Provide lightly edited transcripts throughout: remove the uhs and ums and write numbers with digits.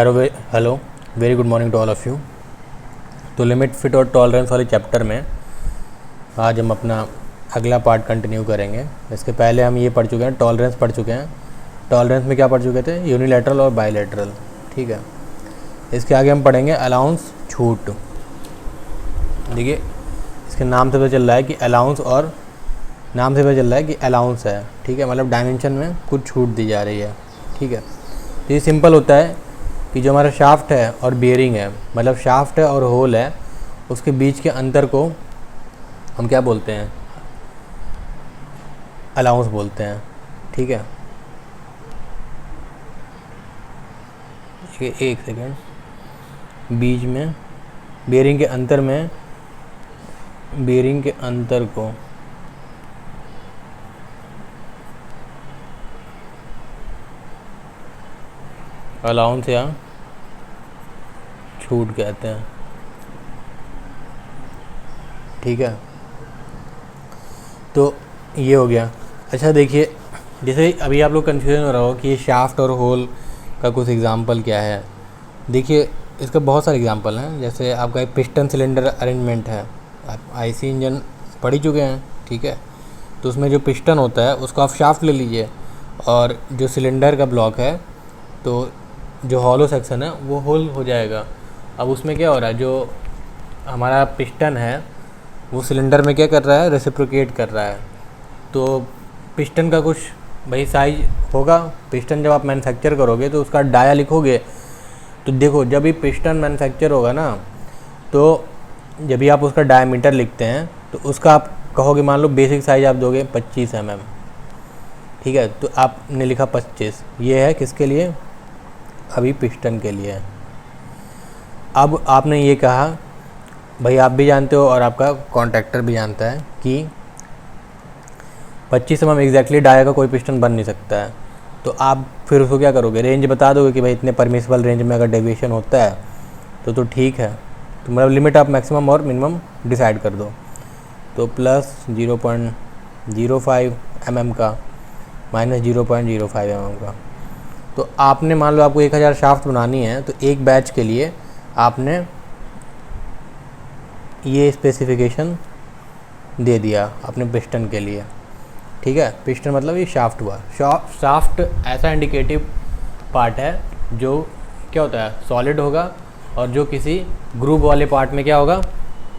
Hello very good morning to all of you. तो limit fit और tolerance वाले chapter में आज हम अपना अगला पार्ट कंटिन्यू करेंगे। इसके पहले हम ये पढ़ चुके हैं, टॉलरेंस पढ़ चुके हैं। टॉलरेंस में क्या पढ़ चुके थे? यूनिलैटरल और बायलैटरल। ठीक है, इसके आगे हम पढ़ेंगे अलाउंस, छूट। देखिए इसके नाम से पता चल रहा है कि अलाउंस, और नाम से पता चल रहा है कि अलाउंस है। ठीक है, मतलब डायमेंशन में कुछ छूट दी जा रही है। ठीक है, तो ये सिंपल होता है कि जो हमारा शाफ्ट है और बियरिंग है, मतलब शाफ्ट है और होल है, उसके बीच के अंतर को हम क्या बोलते हैं? अलाउंस बोलते हैं। ठीक है, एक सेकेंड, बीच में बियरिंग के अंतर में, बियरिंग के अंतर को अलाउंस या छूट कहते हैं। ठीक है, तो ये हो गया। अच्छा देखिए, जैसे अभी आप लोग कन्फ्यूजन हो रहा हो कि ये शाफ्ट और होल का कुछ एग्जांपल क्या है। देखिए इसका बहुत सारे एग्जांपल हैं। जैसे आपका एक पिस्टन सिलेंडर अरेंजमेंट है, आप आईसी इंजन पढ़ ही चुके हैं। ठीक है, तो उसमें जो पिस्टन होता है उसको आप शाफ्ट ले लीजिए, और जो सिलेंडर का ब्लॉक है, तो जो हॉलो सेक्शन है वो होल हो जाएगा। अब उसमें क्या हो रहा है, जो हमारा पिस्टन है वो सिलेंडर में क्या कर रहा है? रेसिप्रोकेट कर रहा है। तो पिस्टन का कुछ भाई साइज होगा। पिस्टन जब आप मैन्युफैक्चर करोगे तो उसका डाया लिखोगे। तो देखो जब भी पिस्टन मैन्युफैक्चर होगा ना, तो जब भी आप उसका डायमीटर लिखते हैं तो उसका आप कहोगे, मान लो बेसिक साइज आप दोगे 25 mm। ठीक है, तो आपने लिखा 25। ये है किसके लिए? अभी पिस्टन के लिए। अब आपने ये कहा, भाई आप भी जानते हो और आपका कॉन्ट्रैक्टर भी जानता है कि 25 mm एग्जैक्टली डाया का कोई पिस्टन बन नहीं सकता है। तो आप फिर उसको क्या करोगे? रेंज बता दोगे कि भाई इतने परमिसिबल रेंज में अगर डेविएशन होता है तो ठीक है। तो मतलब लिमिट आप मैक्सिमम और मिनिमम डिसाइड कर दो। तो प्लस 0.05 mm का, माइनस 0.05 mm का। तो आपने मान लो आपको 1000 शाफ्ट बनानी है, तो एक बैच के लिए आपने ये स्पेसिफिकेशन दे दिया अपने पिस्टन के लिए। ठीक है, पिस्टन मतलब ये शाफ्ट हुआ। शाफ्ट ऐसा इंडिकेटिव पार्ट है जो क्या होता है? सॉलिड होगा, और जो किसी ग्रूव वाले पार्ट में क्या होगा?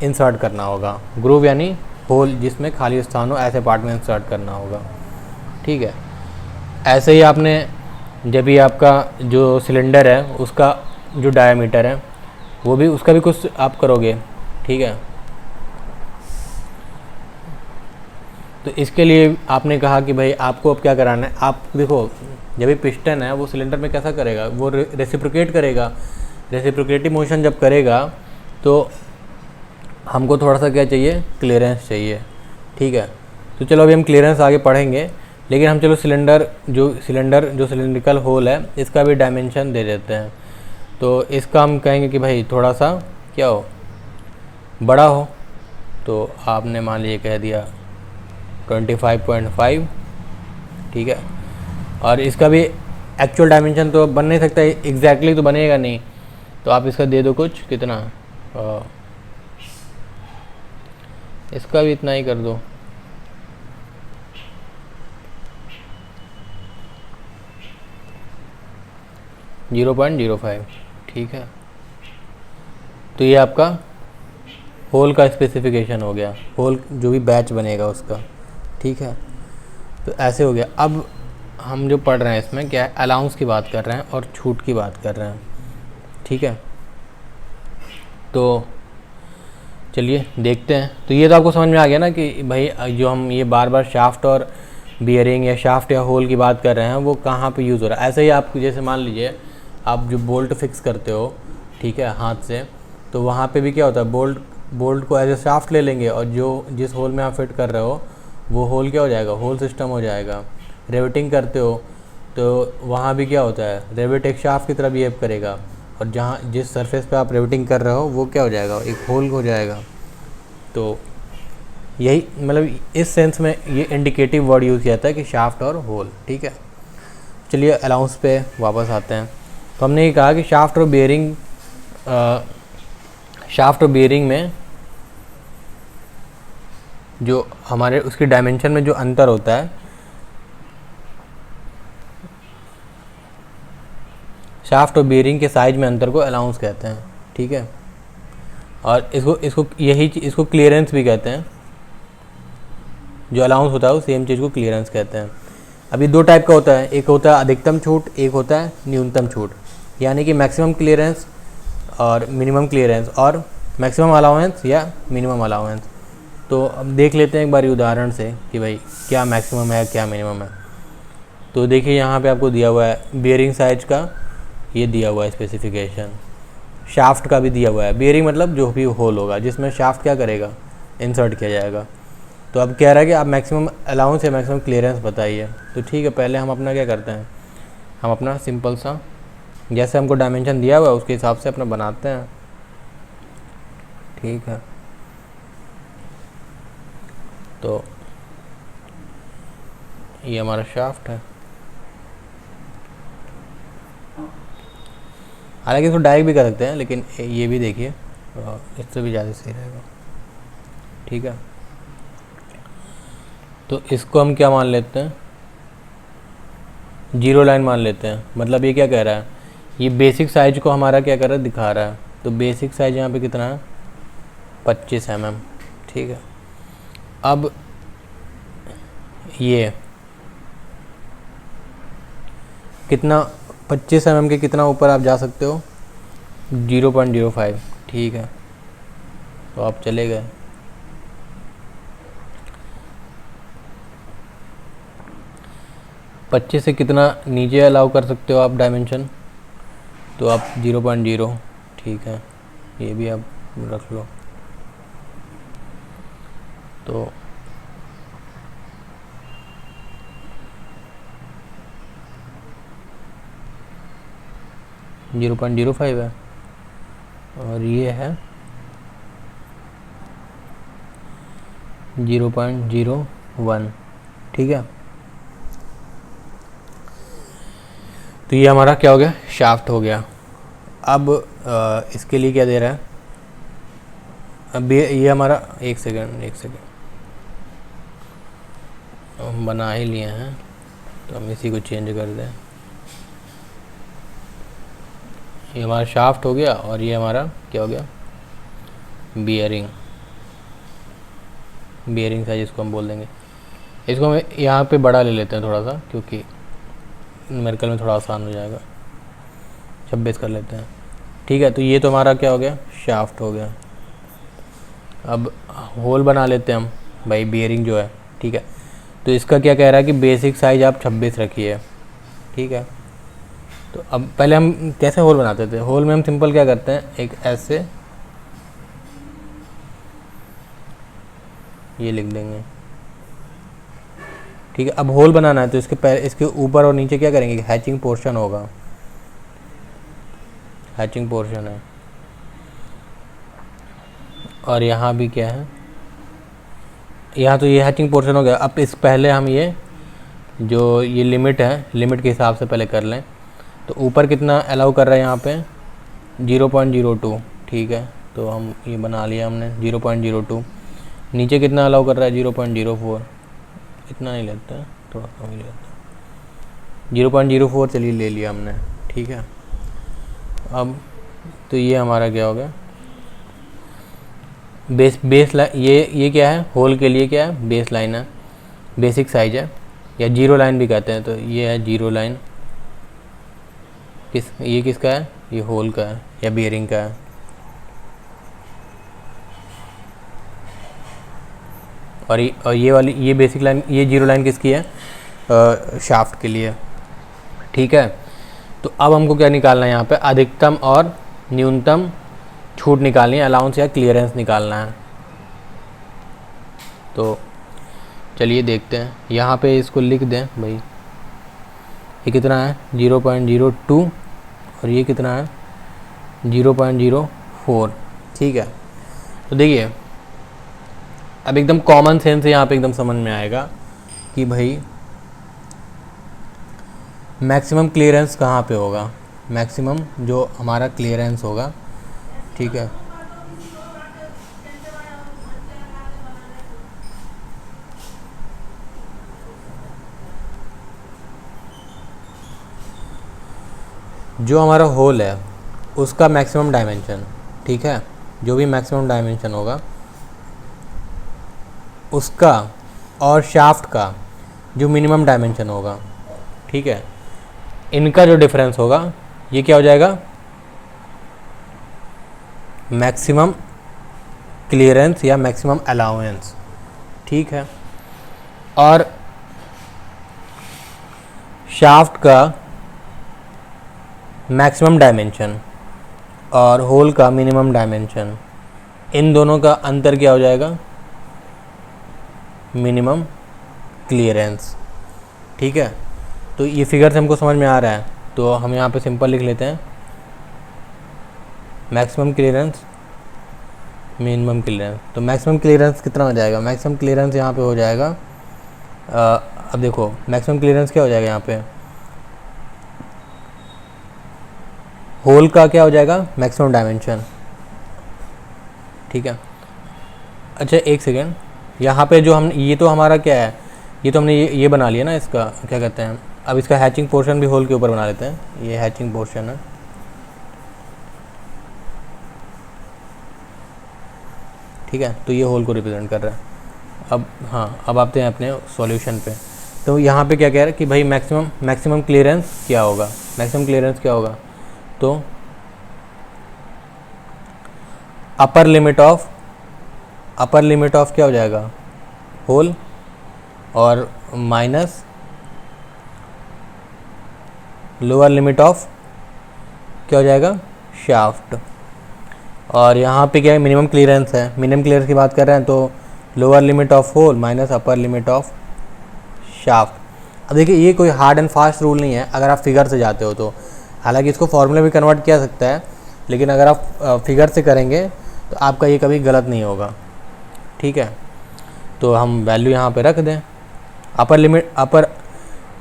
इंसर्ट करना होगा। ग्रूव यानी होल जिसमें खाली स्थान हो, ऐसे पार्ट में इंसर्ट करना होगा। ठीक है, ऐसे ही आपने जब भी आपका जो सिलेंडर है उसका जो डायमीटर है वो भी, उसका भी कुछ आप करोगे। ठीक है, तो इसके लिए आपने कहा कि भाई आपको अब क्या कराना है। आप देखो जब भी पिस्टन है वो सिलेंडर में कैसा करेगा? वो रेसिप्रोकेट करेगा। रेसिप्रोकेटिव मोशन जब करेगा तो हमको थोड़ा सा क्या चाहिए? क्लियरेंस चाहिए। ठीक है, तो चलो अभी हम क्लियरेंस आगे पढ़ेंगे, लेकिन हम चलो सिलेंडर जो सिलेंड्रिकल होल है इसका भी डायमेंशन दे देते हैं। तो इसका हम कहेंगे कि भाई थोड़ा सा क्या हो? बड़ा हो। तो आपने मान लीजिए कह दिया 25.5। ठीक है, और इसका भी एक्चुअल डायमेंशन तो बन नहीं सकता, एग्जैक्टली तो बनेगा नहीं। तो आप इसका दे दो कुछ, कितना, इसका भी इतना ही कर दो, 0.05। ठीक है, तो ये आपका होल का स्पेसिफिकेशन हो गया, होल जो भी बैच बनेगा उसका। ठीक है, तो ऐसे हो गया। अब हम जो पढ़ रहे हैं इसमें क्या है? अलाउंस की बात कर रहे हैं और छूट की बात कर रहे हैं। ठीक है, तो चलिए देखते हैं। तो ये तो आपको समझ में आ गया ना कि भाई जो हम ये बार बार शाफ्ट और बियरिंग या शाफ्ट या होल की बात कर रहे हैं वो कहाँ पे यूज़ हो रहा है। ऐसे ही आप जैसे मान लीजिए आप जो बोल्ट फिक्स करते हो, ठीक है, हाथ से, तो वहाँ पे भी क्या होता है? बोल्ट को एज ए शाफ्ट ले लेंगे, और जो जिस होल में आप फिट कर रहे हो वो होल क्या हो जाएगा? होल सिस्टम हो जाएगा। रेविटिंग करते हो तो वहाँ भी क्या होता है? रेविट एक शाफ्ट की तरह बिहेव करेगा, और जहाँ जिस सरफेस पे आप रेविटिंग कर रहे हो वो क्या हो जाएगा? एक होल हो जाएगा। तो यही मतलब इस सेंस में ये इंडिकेटिव वर्ड यूज़ किया जाता है कि शाफ्ट और होल। ठीक है, चलिए अलाउंस पे वापस आते हैं। तो हमने ये कहा कि शाफ्ट और बेयरिंग में जो हमारे उसकी डायमेंशन में जो अंतर होता है, शाफ्ट और बेयरिंग के साइज में अंतर को अलाउंस कहते हैं, ठीक है। और इसको क्लियरेंस भी कहते हैं। जो अलाउंस होता है वो सेम चीज़ को क्लियरेंस कहते हैं। अभी दो टाइप का होता है, एक होता है अधिकतम छूट, एक होता है न्यूनतम छूट, यानी कि मैक्सिमम क्लियरेंस और मिनिमम क्लियरेंस, और मैक्सिमम अलाउंस या मिनिमम अलाउंस। तो अब देख लेते हैं एक बार उदाहरण से कि भाई क्या मैक्सिमम है क्या मिनिमम है। तो देखिए यहाँ पे आपको दिया हुआ है बियरिंग साइज का, ये दिया हुआ है स्पेसिफिकेशन, शाफ्ट का भी दिया हुआ है। बियरिंग मतलब जो भी होल होगा जिसमें शाफ्ट क्या करेगा, इंसर्ट किया जाएगा। तो अब कह रहा है कि आप मैक्सिमम अलाउंस या मैक्सिमम क्लियरेंस बताइए। तो ठीक है, पहले हम अपना क्या करते हैं, हम अपना सिंपल सा जैसे हमको डायमेंशन दिया हुआ है उसके हिसाब से अपना बनाते हैं, ठीक है। तो ये हमारा शाफ्ट है, हालांकि इसको डायरेक्ट भी कर सकते हैं, लेकिन ये भी देखिए इससे भी ज़्यादा सही रहेगा, ठीक है। तो इसको हम क्या मान लेते हैं, जीरो लाइन मान लेते हैं। मतलब ये क्या कह रहा है, ये बेसिक साइज को हमारा क्या कर रहा है, दिखा रहा है। तो बेसिक साइज यहाँ पे कितना है, 25 mm, ठीक है। अब ये कितना, 25 mm के कितना ऊपर आप जा सकते हो, 0.05, ठीक है। तो आप चले गए, पच्चीस से कितना नीचे अलाउ कर सकते हो आप डायमेंशन, तो आप 0.0, ठीक है, ये भी आप रख लो। तो जीरो पॉइंट 0.05 है और ये है 0.01, ठीक है। तो ये हमारा क्या हो गया, शाफ्ट हो गया। अब इसके लिए क्या दे रहा है, अब ये हमारा एक सेकेंड हम बना ही लिए हैं तो हम इसी को चेंज कर दें। ये हमारा शाफ्ट हो गया और ये हमारा क्या हो गया, बियरिंग साइज इसको हम बोल देंगे। इसको हम यहाँ पे बड़ा ले लेते हैं थोड़ा सा, क्योंकि न्यूमेरिकल में थोड़ा आसान हो जाएगा, 26 कर लेते हैं, ठीक है। तो ये तो हमारा क्या हो गया, शाफ्ट हो गया। अब होल बना लेते हैं हम भाई, बियरिंग जो है, ठीक है। तो इसका क्या कह रहा है कि बेसिक साइज आप 26 रखिए, ठीक है। तो अब पहले हम कैसे होल बनाते थे, होल में हम सिंपल क्या करते हैं, एक ऐसे ये लिख देंगे, ठीक है। अब होल बनाना है तो इसके ऊपर और नीचे क्या करेंगे, हैचिंग पोर्शन होगा, हैचिंग पोर्शन है। और यहाँ भी क्या है, यहाँ तो ये हैचिंग पोर्शन हो गया। अब इस पहले हम ये जो ये लिमिट है, लिमिट के हिसाब से पहले कर लें। तो ऊपर कितना अलाउ कर रहा है यहाँ पे, 0.02, ठीक है। तो हम ये बना लिया हमने 0.02। नीचे कितना अलाउ कर रहा है, 0.04, इतना नहीं लेता है, थोड़ा कम ही लेता है, 0.04 चलिए ले लिया हमने, ठीक है। अब तो ये हमारा क्या हो गया, बेस लाइन, ये क्या है, होल के लिए क्या है, बेस लाइन है, बेसिक साइज है, या जीरो लाइन भी कहते हैं। तो ये है जीरो लाइन, ये किसका है, ये होल का है या बियरिंग का है। और ये वाली ये बेसिक लाइन, ये जीरो लाइन किसकी है, शाफ्ट के लिए, ठीक है। तो अब हमको क्या निकालना है यहाँ पे, अधिकतम और न्यूनतम छूट निकालनी है, अलाउंस या क्लियरेंस निकालना है। तो चलिए देखते हैं, यहाँ पे इसको लिख दें भाई, ये कितना है 0.02 और ये कितना है 0.04, ठीक है। तो देखिए अब एकदम कॉमन सेंस यहाँ पे एकदम समझ में आएगा कि भाई मैक्सिमम क्लियरेंस कहाँ पे होगा। मैक्सिमम जो हमारा क्लियरेंस होगा, ठीक है। जो हमारा होल है उसका मैक्सिमम डायमेंशन, ठीक है, जो भी मैक्सिमम डायमेंशन होगा उसका और शाफ्ट का जो मिनिमम डायमेंशन होगा, ठीक है, इनका जो डिफरेंस होगा ये क्या हो जाएगा, मैक्सिमम क्लियरेंस या मैक्सिमम अलाउंस, ठीक है। और शाफ्ट का मैक्सिमम डायमेंशन और होल का मिनिमम डायमेंशन, इन दोनों का अंतर क्या हो जाएगा, मिनिमम क्लियरेंस, ठीक है। तो ये फिगर से हमको समझ में आ रहा है, तो हम यहाँ पे सिंपल लिख लेते हैं मैक्सिमम क्लियरेंस मिनिमम क्लियरेंस। तो मैक्सिमम क्लियरेंस कितना हो जाएगा, मैक्सिमम क्लियरेंस यहाँ पे हो जाएगा, अब देखो मैक्सिमम क्लियरेंस क्या हो जाएगा, यहाँ पे होल का क्या हो जाएगा, मैक्सिमम डायमेंशन, ठीक है। अच्छा एक सेकेंड, यहाँ पे जो हम ये तो हमारा क्या है, ये तो हमने ये बना लिया ना, इसका क्या कहते हैं, अब इसका हैचिंग पोर्शन भी होल के ऊपर बना लेते हैं, ये हैचिंग पोर्शन है, ठीक है। तो ये होल को रिप्रेजेंट कर रहा है। अब हाँ, अब आते हैं अपने सॉल्यूशन पे। तो यहाँ पे क्या कह रहा है कि भाई मैक्सिमम क्लियरेंस क्या होगा, मैक्सिमम क्लियरेंस क्या होगा, तो अपर लिमिट ऑफ क्या हो जाएगा, होल, और माइनस लोअर लिमिट ऑफ क्या हो जाएगा, शाफ्ट। और यहाँ पे क्या है, मिनिमम क्लियरेंस है, मिनिमम क्लियरेंस की बात कर रहे हैं, तो lower limit of hole minus upper limit of shaft. अब देखिए ये कोई हार्ड एंड फास्ट रूल नहीं है अगर आप फिगर से जाते हो तो, हालांकि इसको फॉर्मूला भी कन्वर्ट किया सकता है, लेकिन अगर आप फिगर से करेंगे तो आपका ये कभी गलत नहीं होगा, ठीक है। तो हम वैल्यू यहाँ पे रख दें,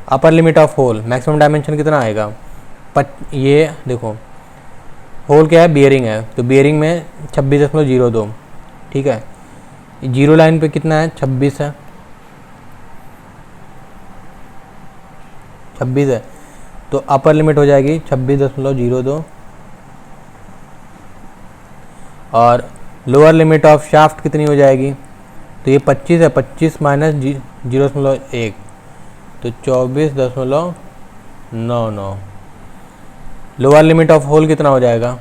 upper limit of hole maximum dimension कितना आएगा, ये देखो होल क्या है, बियरिंग है, तो बियरिंग में 26.02, ठीक है। जीरो लाइन पे कितना है, 26 है, 26 है, तो अपर लिमिट हो जाएगी 26.02, और लोअर लिमिट ऑफ शाफ्ट कितनी हो जाएगी, तो ये 25 है, 25 माइनस 0.1, तो 24.99। लोअर लिमिट ऑफ होल कितना हो जाएगा,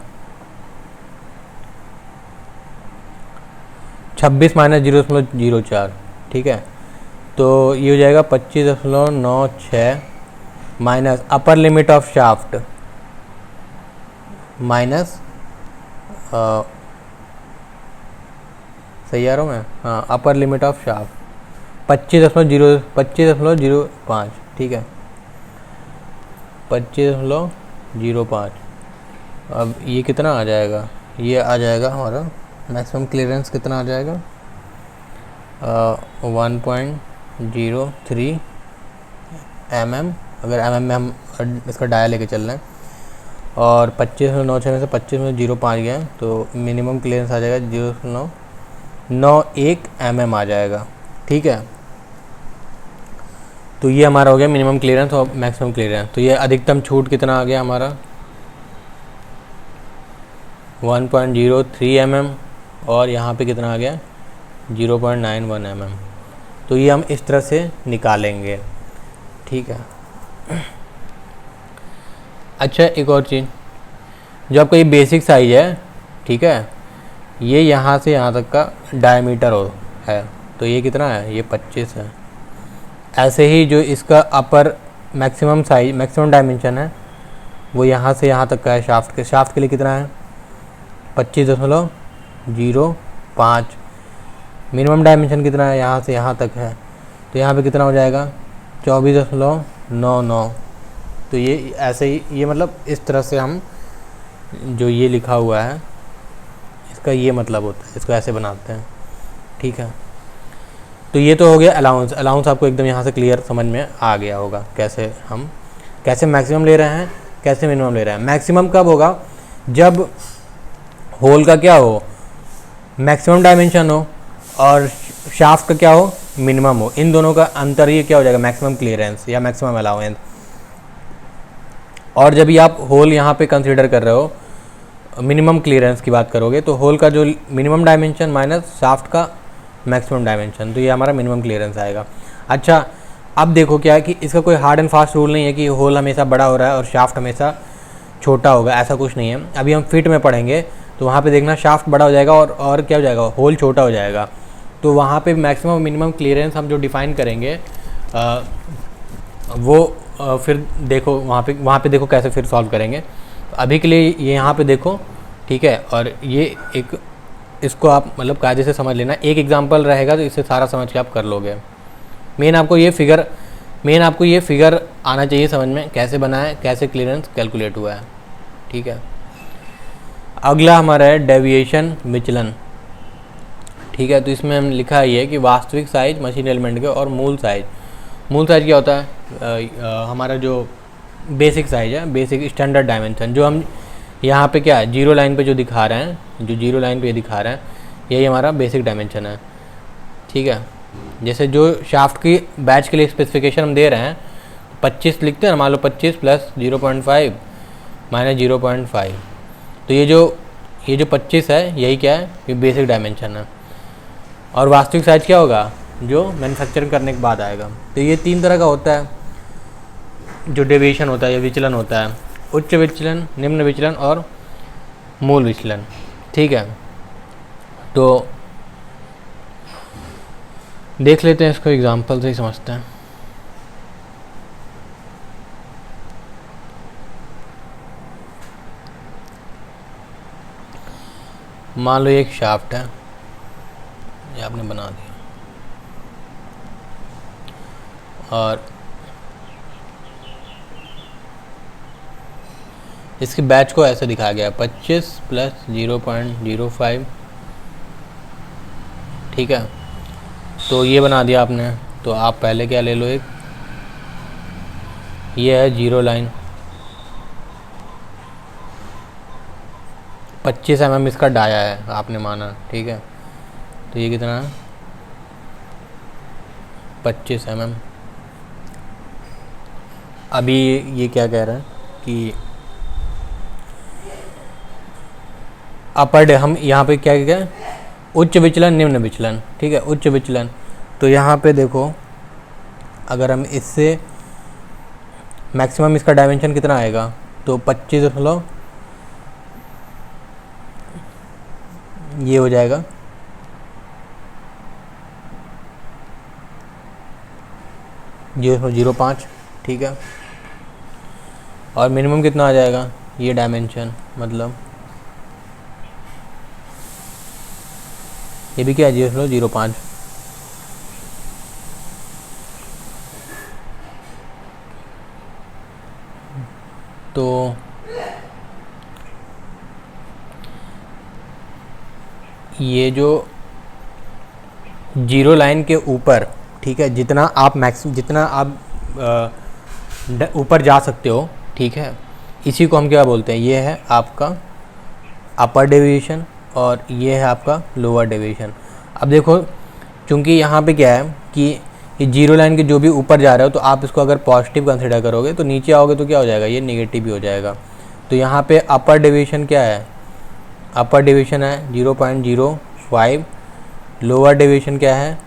26 माइनस 0.04, ठीक है। तो ये हो जाएगा 25.96 minus upper limit of shaft minus सही आ रहा हूँ मैं, हाँ, अपर लिमिट ऑफ शाफ्ट 25.05, ठीक है, 25.05। अब ये कितना आ जाएगा, ये आ जाएगा हमारा मैक्सिमम क्लियरेंस कितना आ जाएगा, 1.03 mm, अगर mm में हम इसका डाया लेके चल रहे हैं, और 25.96 में से 25.05 गया, तो मिनिमम क्लियरेंस आ जाएगा 0.91 mm आ जाएगा, ठीक है। तो ये हमारा हो गया मिनिमम क्लियरेंस और मैक्सिमम क्लियरेंस। तो ये अधिकतम छूट कितना आ गया हमारा, 1.03 mm, और यहाँ पे कितना आ गया, 0.91 mm। तो ये हम इस तरह से निकालेंगे, ठीक है। अच्छा एक और चीज़, जो आपका ये बेसिक साइज है, ठीक है, ये यहाँ से यहाँ तक का डायमीटर है, तो ये कितना है, ये 25 है। ऐसे ही जो इसका अपर मैक्सिमम साइज मैक्सिमम डायमेंशन है वो यहाँ से यहाँ तक का है, शाफ्ट के लिए कितना है, 25.05। मिनिमम डायमेंशन कितना है, यहाँ से यहाँ तक है, तो यहाँ पे कितना हो जाएगा, 24.99। तो ये ऐसे ही, ये मतलब इस तरह से हम जो ये लिखा हुआ है इसका ये मतलब होता है, इसको ऐसे बनाते हैं, ठीक है। तो ये तो हो गया अलाउंस आपको एकदम यहाँ से क्लियर समझ में आ गया होगा, कैसे मैक्सिमम ले रहे हैं कैसे मिनिमम ले रहा है। मैक्सिमम कब होगा, जब होल का क्या हो, मैक्सिमम डायमेंशन हो और शाफ्ट का क्या हो, मिनिमम हो। इन दोनों का अंतर ये क्या हो जाएगा, मैक्सिमम क्लियरेंस या मैक्सिमम अलाउंस। और जब भी आप होल यहाँ पे कंसीडर कर रहे हो, मिनिमम क्लियरेंस की बात करोगे, तो होल का जो मिनिमम डायमेंशन माइनस शाफ्ट का मैक्सिमम डायमेंशन, तो ये हमारा मिनिमम क्लियरेंस आएगा। अच्छा, अब देखो क्या है कि इसका कोई हार्ड एंड फास्ट रूल नहीं है कि होल हमेशा बड़ा हो रहा है और शाफ्ट हमेशा छोटा होगा, ऐसा कुछ नहीं है। अभी हम फिट में पढ़ेंगे तो वहाँ पे देखना शाफ्ट बड़ा हो जाएगा और क्या हो जाएगा, होल छोटा हो जाएगा। तो वहाँ पे मैक्सिमम मिनिमम क्लियरेंस हम जो डिफ़ाइन करेंगे फिर देखो वहाँ पे देखो कैसे फिर सॉल्व करेंगे। अभी के लिए ये यहाँ पे देखो, ठीक है। और ये एक, इसको आप मतलब कायदे से समझ लेना, एक एग्जांपल रहेगा तो इससे सारा समझ के आप कर लोगे। मेन आपको ये फिगर आना चाहिए समझ में, कैसे बना है, कैसे क्लियरेंस कैलकुलेट हुआ है, ठीक है। अगला हमारा है डेविएशन विचलन, ठीक है। तो इसमें हम लिखा है ये कि वास्तविक साइज मशीन एलिमेंट के और मूल साइज क्या होता है, हमारा जो बेसिक साइज है, बेसिक स्टैंडर्ड डायमेंशन, जो हम यहाँ पे क्या है जीरो लाइन पे जो दिखा रहे हैं, जो जीरो लाइन पे दिखा रहे हैं, यही हमारा बेसिक डायमेंशन है, ठीक है। जैसे जो शाफ्ट की बैच के लिए स्पेसिफिकेशन हम दे रहे हैं 25 लिखते हैं, मान लो 25 प्लस 0.5 माइनस 0.5, तो ये जो 25 है यही क्या है, ये बेसिक डायमेंशन है। और वास्तविक साइज क्या होगा, जो मैन्युफैक्चरिंग करने के बाद आएगा। तो ये 3 तरह का होता है जो डेविएशन होता है या विचलन होता है, उच्च विचलन, निम्न विचलन और मूल विचलन, ठीक है। तो देख लेते हैं इसको, एग्जांपल से ही समझते हैं। मान लो एक शाफ्ट है, ये आपने बना दिया और इसकी बैच को ऐसे दिखाया गया 25 प्लस 0.05, ठीक है। तो ये बना दिया आपने। तो आप पहले क्या ले लो, एक ये है जीरो लाइन, 25 mm इसका डाया है आपने माना, ठीक है। तो ये कितना है, 25 mm। अभी ये क्या कह रहा है कि अपर हम यहाँ पे क्या क्या उच्च विचलन निम्न विचलन, ठीक है। उच्च विचलन, तो यहाँ पे देखो अगर हम इससे मैक्सिमम इसका डायमेंशन कितना आएगा, तो 25 ये हो जाएगा 0.05, ठीक है। और मिनिमम कितना आ जाएगा, ये डायमेंशन मतलब ये भी क्या है 0.05। तो ये जो जीरो लाइन के ऊपर, ठीक है, जितना आप ऊपर जा सकते हो, ठीक है, इसी को हम क्या बोलते हैं, ये है आपका अपर डेविएशन और ये है आपका लोअर डेविएशन। अब देखो चूँकि यहाँ पे क्या है कि ये जीरो लाइन के जो भी ऊपर जा रहे हो, तो आप इसको अगर पॉजिटिव कंसिडर करोगे तो नीचे आओगे तो क्या हो जाएगा, ये नेगेटिव भी हो जाएगा। तो यहाँ पे अपर डेविएशन क्या है, अपर डेविएशन है 0.05, लोअर डेविएशन क्या है,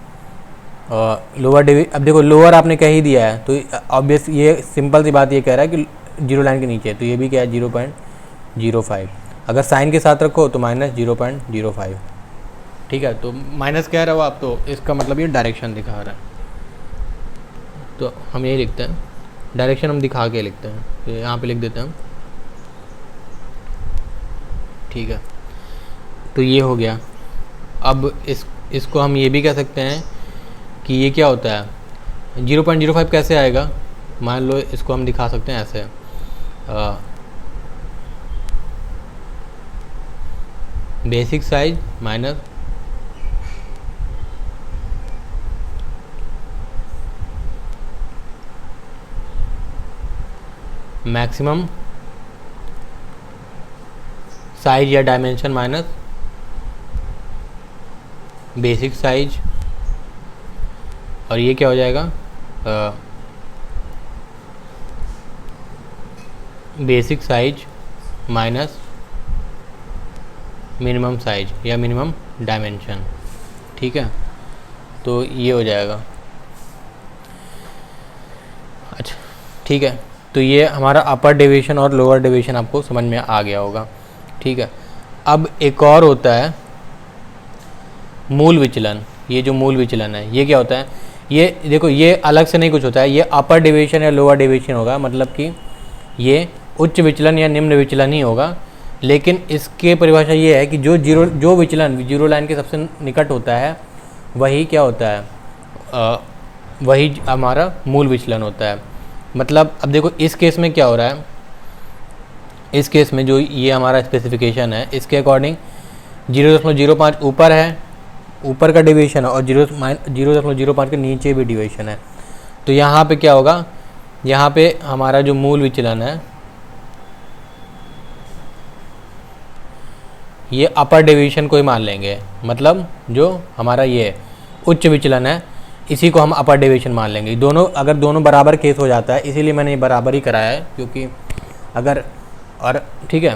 अब देखो लोअर आपने कह ही दिया है, तो ऑब्वियस ये सिंपल सी बात ये कह रहा है कि जीरो लाइन के नीचे, तो ये भी क्या है 0.05। अगर साइन के साथ रखो तो माइनस 0.05, ठीक है। तो माइनस कह रहे हो आप, तो इसका मतलब ये डायरेक्शन दिखा रहा है, तो हम यही लिखते हैं, डायरेक्शन हम दिखा के लिखते हैं, तो यहाँ पे लिख देते हैं, ठीक है। तो ये हो गया। अब इसको हम ये भी कह सकते हैं कि ये क्या होता है, 0.05 कैसे आएगा, मान लो इसको हम दिखा सकते हैं ऐसे, basic size minus maximum size या डायमेंशन माइनस बेसिक साइज, और ये क्या हो जाएगा basic size minus minimum size या मिनिमम डायमेंशन। ठीक है, तो ये हो जाएगा। अच्छा ठीक है, तो ये हमारा अपर डेविएशन और लोअर डेविएशन आपको समझ में आ गया होगा। ठीक है, अब एक और होता है मूल विचलन। ये जो मूल विचलन है ये क्या होता है, ये देखो ये अलग से नहीं कुछ होता है, ये अपर डेविएशन या लोअर डेविएशन होगा, मतलब कि ये उच्च विचलन या निम्न विचलन ही होगा। लेकिन इसके परिभाषा ये है कि जो विचलन जीरो लाइन के सबसे निकट होता है वही क्या होता है, वही हमारा मूल विचलन होता है। मतलब अब देखो इस केस में क्या हो रहा है, इस केस में जो ये हमारा स्पेसिफिकेशन है इसके अकॉर्डिंग 0.05 ऊपर है, ऊपर का डेविएशन है, और 0.05 के नीचे भी डेविएशन है। तो यहाँ पे क्या होगा, यहाँ पे हमारा जो मूल विचलन है ये अपर डेविएशन को ही मान लेंगे, मतलब जो हमारा ये उच्च विचलन है इसी को हम अपर डेविएशन मान लेंगे। दोनों अगर दोनों बराबर केस हो जाता है, इसीलिए मैंने ये बराबर ही कराया है, क्योंकि अगर और ठीक है,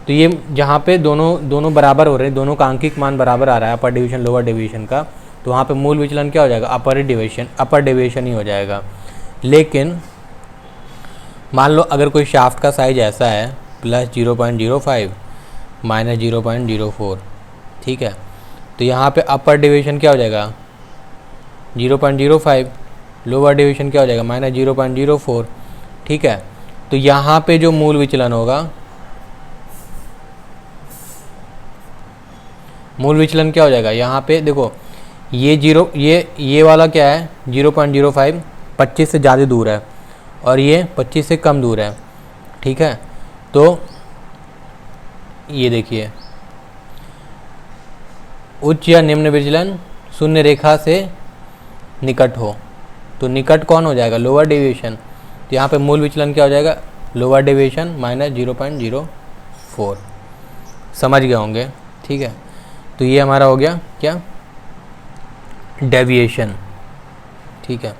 तो ये जहाँ पे दोनों बराबर हो रहे हैं, दोनों का आंकिक मान बराबर आ रहा है अपर डेविएशन लोअर डेविएशन का, तो वहाँ पे मूल विचलन क्या हो जाएगा, अपर डेविएशन ही हो जाएगा। लेकिन मान लो अगर कोई शाफ्ट का साइज ऐसा है प्लस 0.05 माइनस 0.04, ठीक है, तो यहाँ पे अपर डेविएशन क्या हो जाएगा 0.05, लोअर डेविएशन क्या हो जाएगा माइनस 0.04। ठीक है, तो यहाँ पे जो मूल विचलन होगा, मूल विचलन क्या हो जाएगा, यहाँ पे देखो ये वाला क्या है 0.05 25 से ज़्यादा दूर है और ये 25 से कम दूर है। ठीक है, तो ये देखिए उच्च या निम्न विचलन शून्य रेखा से निकट हो, तो निकट कौन हो जाएगा, लोअर डेविएशन। तो यहाँ पे मूल विचलन क्या हो जाएगा, लोअर डेविएशन माइनस 0.04। समझ गए होंगे। ठीक है, तो ये हमारा हो गया क्या, डेविएशन। ठीक है,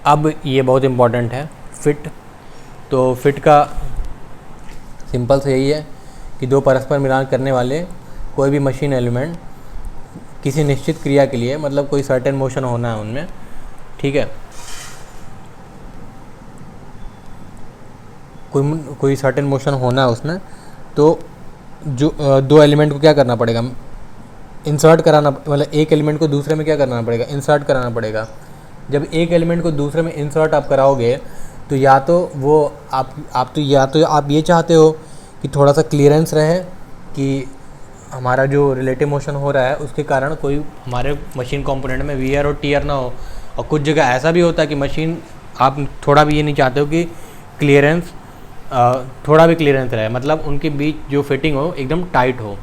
अब ये बहुत इम्पॉर्टेंट है फिट। तो फिट का सिंपल से यही है कि दो परस्पर मिलान करने वाले कोई भी मशीन एलिमेंट किसी निश्चित क्रिया के लिए, मतलब कोई सर्टेन मोशन होना है उनमें। ठीक है, कोई सर्टेन मोशन होना है उसमें, तो जो दो एलिमेंट को क्या करना पड़ेगा, इंसर्ट कराना, मतलब एक एलिमेंट को दूसरे में क्या करना पड़ेगा, इंसर्ट कराना पड़ेगा। जब एक एलिमेंट को दूसरे में इंसर्ट आप कराओगे तो या तो वो आप ये चाहते हो कि थोड़ा सा क्लियरेंस रहे, कि हमारा जो रिलेटिव मोशन हो रहा है उसके कारण कोई हमारे मशीन कंपोनेंट में वियर और टीयर ना हो। और कुछ जगह ऐसा भी होता है कि मशीन आप थोड़ा भी ये नहीं चाहते हो कि क्लियरेंस थोड़ा भी क्लियरेंस रहे, मतलब उनके बीच जो फिटिंग हो एकदम टाइट हो,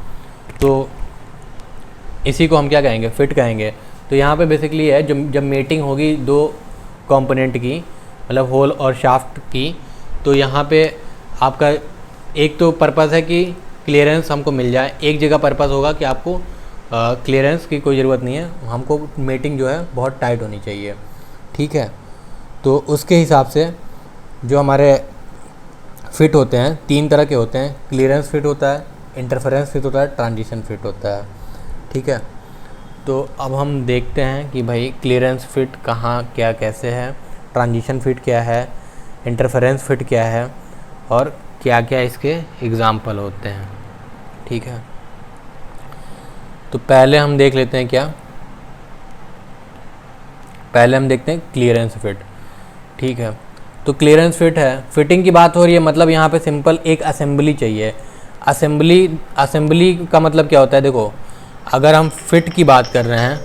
तो इसी को हम क्या कहेंगे, फिट कहेंगे। तो यहाँ पे बेसिकली है जब मेटिंग होगी दो कंपोनेंट की, मतलब होल और शाफ्ट की, तो यहाँ पे आपका एक तो पर्पस है कि क्लियरेंस हमको मिल जाए, एक जगह पर्पस होगा कि आपको क्लियरेंस की कोई ज़रूरत नहीं है, हमको मेटिंग जो है बहुत टाइट होनी चाहिए। ठीक है, तो उसके हिसाब से जो हमारे फिट होते हैं तीन तरह के होते हैं, क्लियरेंस फिट होता है, इंटरफेरेंस फिट होता है, ट्रांजिशन फिट होता है। ठीक है, तो अब हम देखते हैं कि भाई क्लियरेंस फिट कहाँ क्या कैसे है, ट्रांजिशन फिट क्या है, इंटरफेरेंस फिट क्या है, और क्या क्या इसके एग्जाम्पल होते हैं। ठीक है, तो पहले हम देख लेते हैं क्या, पहले हम देखते हैं क्लियरेंस फिट। ठीक है, तो क्लियरेंस फिट है, फिटिंग की बात हो रही है, मतलब यहाँ पे सिंपल एक असेंबली चाहिए। असेंबली का मतलब क्या होता है, देखो अगर हम फिट की बात कर रहे हैं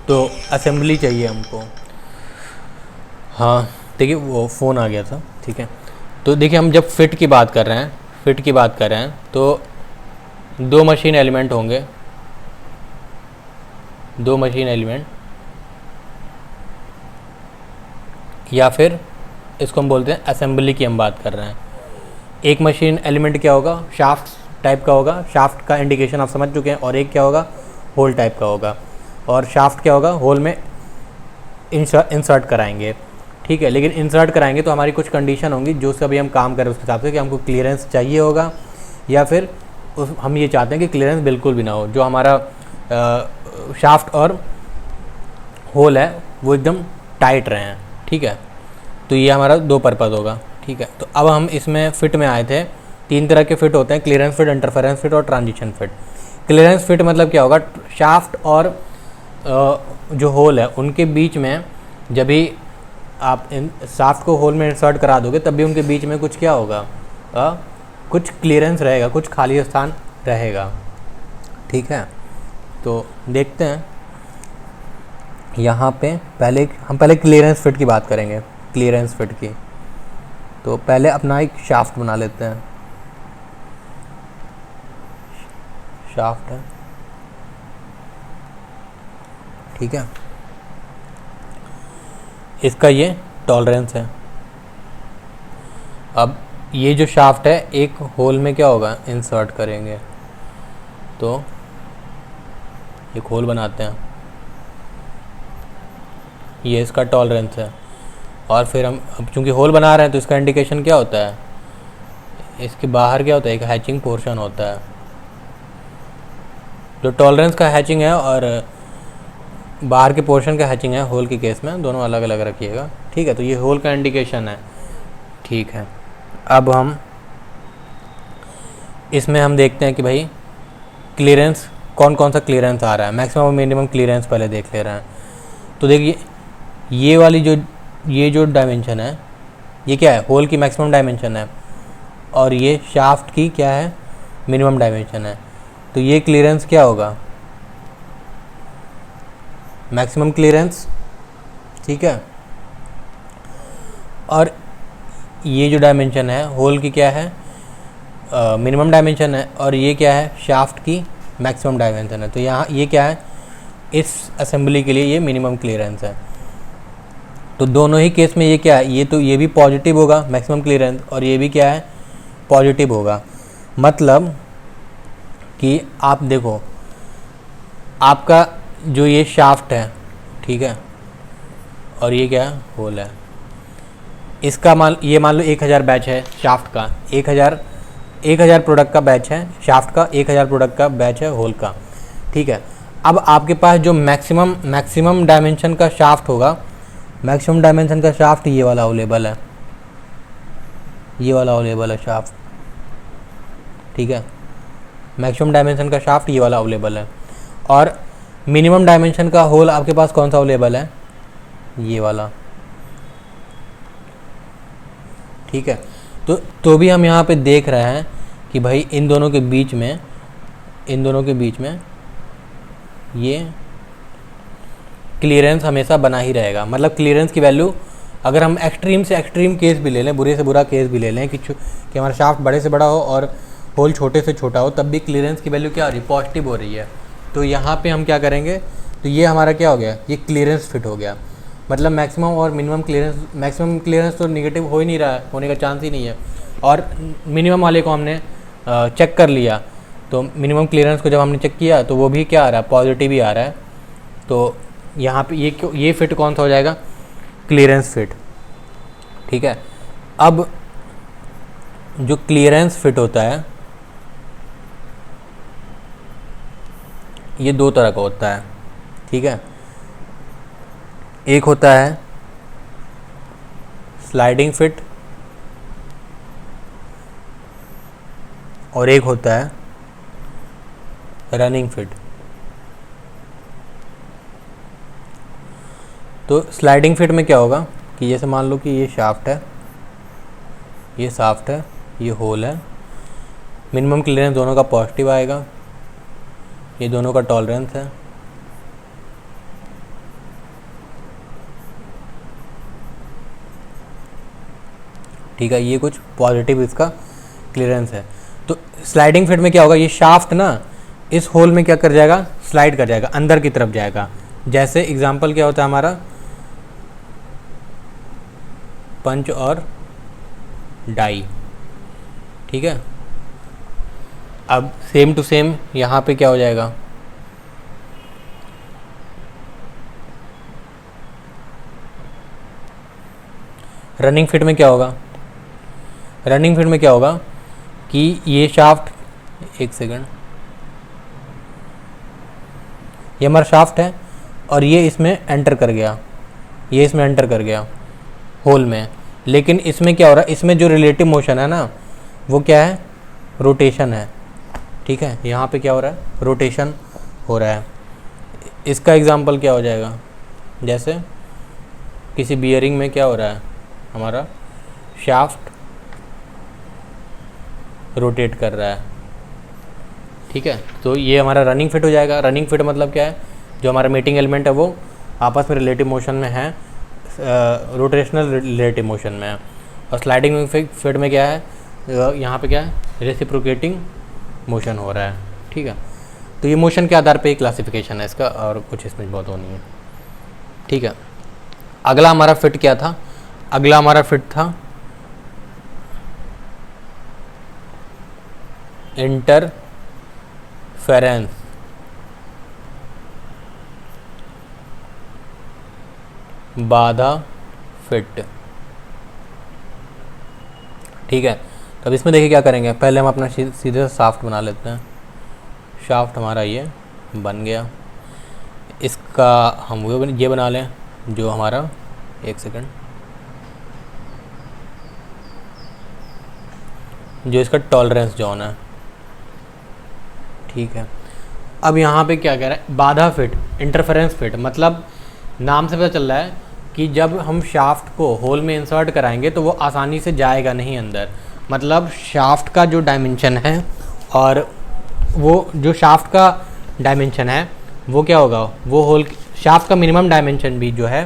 तो असेंबली चाहिए हमको। हाँ देखिए वो फ़ोन आ गया था। ठीक है, तो देखिए हम जब फिट की बात कर रहे हैं, तो दो मशीन एलिमेंट होंगे, दो मशीन एलिमेंट, या फिर इसको हम बोलते हैं असेंबली की हम बात कर रहे हैं। एक मशीन एलिमेंट क्या होगा, शाफ्ट टाइप का होगा, शाफ्ट का इंडिकेशन आप समझ चुके हैं, और एक क्या होगा, होल टाइप का होगा। और शाफ्ट क्या होगा, होल में इंसर्ट कराएंगे, ठीक है। लेकिन इंसर्ट कराएंगे तो हमारी कुछ कंडीशन होंगी जो से अभी हम काम करें उसके हिसाब से, कि हमको क्लियरेंस चाहिए होगा या फिर हम ये चाहते हैं कि क्लियरेंस बिल्कुल भी ना हो, जो हमारा शाफ्ट और होल है वो एकदम टाइट रहे हैं, ठीक है। तो ये हमारा दो पर्पज़ होगा, ठीक है। तो अब हम इसमें फिट में आए थे। 3 तरह के फिट होते हैं, क्लियरेंस फिट, इंटरफेरेंस फिट और ट्रांजिशन फिट। क्लियरेंस फिट मतलब क्या होगा, शाफ्ट और जो होल है उनके बीच में जब भी आप इन शाफ्ट को होल में इंसर्ट करा दोगे तब भी उनके बीच में कुछ क्या होगा, कुछ क्लियरेंस रहेगा, कुछ खाली स्थान रहेगा, ठीक है। तो देखते हैं यहाँ पे हम पहले क्लियरेंस फिट की बात करेंगे। क्लियरेंस फिट की तो पहले अपना एक शाफ्ट बना लेते हैं। शाफ्ट है, ठीक है। इसका ये टॉलरेंस है। अब ये जो शाफ्ट है एक होल में क्या होगा, इंसर्ट करेंगे, तो एक होल बनाते हैं, ये इसका टॉलरेंस है। और फिर हम अब चूँकि होल बना रहे हैं तो इसका इंडिकेशन क्या होता है, इसके बाहर क्या होता है, एक हैचिंग पोर्शन होता है। जो टॉलरेंस का हैचिंग है और बाहर के पोर्शन का हैचिंग है होल के केस में, दोनों अलग अलग रखिएगा, ठीक है। तो ये होल का इंडिकेशन है, ठीक है। अब हम इसमें हम देखते हैं कि भाई क्लियरेंस कौन कौन सा क्लियरेंस आ रहा है, मैक्सिमम और मिनिमम क्लियरेंस पहले देख ले रहे हैं। तो देखिए ये वाली जो डायमेंशन है ये क्या है, होल की मैक्सिमम डायमेंशन है, और ये शाफ्ट की क्या है, मिनिमम डायमेंशन है। तो ये क्लियरेंस क्या होगा, मैक्सिमम क्लियरेंस, ठीक है। और ये जो डायमेंशन है होल की क्या है, मिनिमम डायमेंशन है, और ये क्या है, शाफ्ट की मैक्सिमम डायमेंशन है। तो यहाँ ये क्या है, इस असेंबली के लिए ये मिनिमम क्लियरेंस है। तो दोनों ही केस में ये क्या है, ये भी पॉजिटिव होगा मैक्सिमम क्लियरेंस, और ये भी क्या है, पॉजिटिव होगा। मतलब कि आप देखो आपका जो ये शाफ्ट है, ठीक है, और ये क्या है, होल है। इसका मान लो 1000 बैच है शाफ्ट का, 1000 प्रोडक्ट का बैच है शाफ्ट का, 1000 प्रोडक्ट का बैच है होल का, ठीक है। अब आपके पास जो मैक्सिमम डायमेंशन का शाफ्ट होगा, मैक्सिमम डायमेंशन का शाफ्ट ये वाला अवेलेबल है, ये वाला अवेलेबल है शाफ्ट, ठीक है। मैक्सिमम डायमेंशन का शाफ्ट ये वाला अवेलेबल है। और मिनिमम डायमेंशन का होल आपके पास कौन सा अवेलेबल है, ये वाला, ठीक है। तो भी हम यहाँ पे देख रहे हैं कि भाई इन दोनों के बीच में ये क्लियरेंस हमेशा बना ही रहेगा। मतलब क्लियरेंस की वैल्यू अगर हम एक्सट्रीम से एक्सट्रीम केस भी ले लें, बुरे से बुरा केस भी ले लें कि हमारा शाफ्ट बड़े से बड़ा हो और होल छोटे से छोटा हो, तब भी क्लियरेंस की वैल्यू क्या हो रही है, पॉजिटिव हो रही है। तो यहाँ पे हम क्या करेंगे, तो ये हमारा क्या हो गया, ये क्लियरेंस फिट हो गया। मतलब मैक्सिमम और मिनिमम क्लियरेंस, मैक्सिमम क्लियरेंस तो निगेटिव हो ही नहीं रहा है, होने का चांस ही नहीं है। और मिनिमम वाले को हमने चेक कर लिया, तो मिनिमम क्लियरेंस को जब हमने चेक किया तो वो भी क्या आ रहा है, पॉजिटिव ही आ रहा है। तो यहाँ पे ये फिट कौन सा हो जाएगा, क्लियरेंस फिट, ठीक है। अब जो क्लियरेंस फिट होता है ये 2 तरह का होता है, ठीक है। एक होता है स्लाइडिंग फिट और एक होता है रनिंग फिट। तो स्लाइडिंग फिट में क्या होगा कि जैसे मान लो कि ये शाफ्ट है, ये शाफ्ट है, ये होल है, मिनिमम क्लियरेंस दोनों का पॉजिटिव आएगा, ये दोनों का टॉलरेंस है, ठीक है। ये कुछ पॉजिटिव इसका क्लियरेंस है। तो स्लाइडिंग फिट में क्या होगा, ये शाफ्ट ना इस होल में क्या कर जाएगा, स्लाइड कर जाएगा, अंदर की तरफ जाएगा। जैसे एग्जांपल क्या होता है हमारा, पंच और डाई, ठीक है। अब सेम टू सेम यहाँ पे क्या हो जाएगा, रनिंग फिट में क्या होगा, रनिंग फिट में क्या होगा कि ये शाफ्ट, एक सेकंड, ये हमारा शाफ्ट है और ये इसमें एंटर कर गया, ये इसमें एंटर कर गया होल में, लेकिन इसमें क्या हो रहा है, इसमें जो रिलेटिव मोशन है ना वो क्या है, रोटेशन है। ठीक है, यहाँ पे क्या हो रहा है, रोटेशन हो रहा है। इसका एग्जांपल क्या हो जाएगा, जैसे किसी बियरिंग में क्या हो रहा है, हमारा शाफ्ट रोटेट कर रहा है। ठीक है, तो ये हमारा रनिंग फिट हो जाएगा। रनिंग फिट मतलब क्या है, जो हमारा मेटिंग एलिमेंट है वो आपस में रिलेटिव मोशन में है, रोटेशनल रिलेटिव मोशन में है। और स्लाइडिंग फिट में क्या है, यहाँ पे क्या है, रेसिप्रोकेटिंग मोशन हो रहा है। ठीक है, तो ये मोशन के आधार पे क्लासिफिकेशन है इसका, और कुछ इसमें बहुत नहीं है। ठीक है, अगला हमारा फिट क्या था, अगला हमारा फिट था इंटरफेरेंस। बाधा फिट। ठीक है, तो अब इसमें देखिए क्या करेंगे, पहले हम अपना सीधे शाफ्ट बना लेते हैं। शाफ्ट हमारा ये बन गया, इसका हम वो ये बना लें जो हमारा, एक सेकंड, जो इसका टॉलरेंस जोन है। ठीक है, अब यहाँ पे क्या कह रहा है, बाधा फिट, इंटरफेरेंस फिट, मतलब नाम से पता चल रहा है कि जब हम शाफ्ट को होल में इंसर्ट कराएंगे तो वो आसानी से जाएगा नहीं अंदर। मतलब शाफ्ट का जो डायमेंशन है, और वो जो शाफ्ट का डायमेंशन है वो क्या होगा, वो होल, शाफ्ट का मिनिमम डायमेंशन भी जो है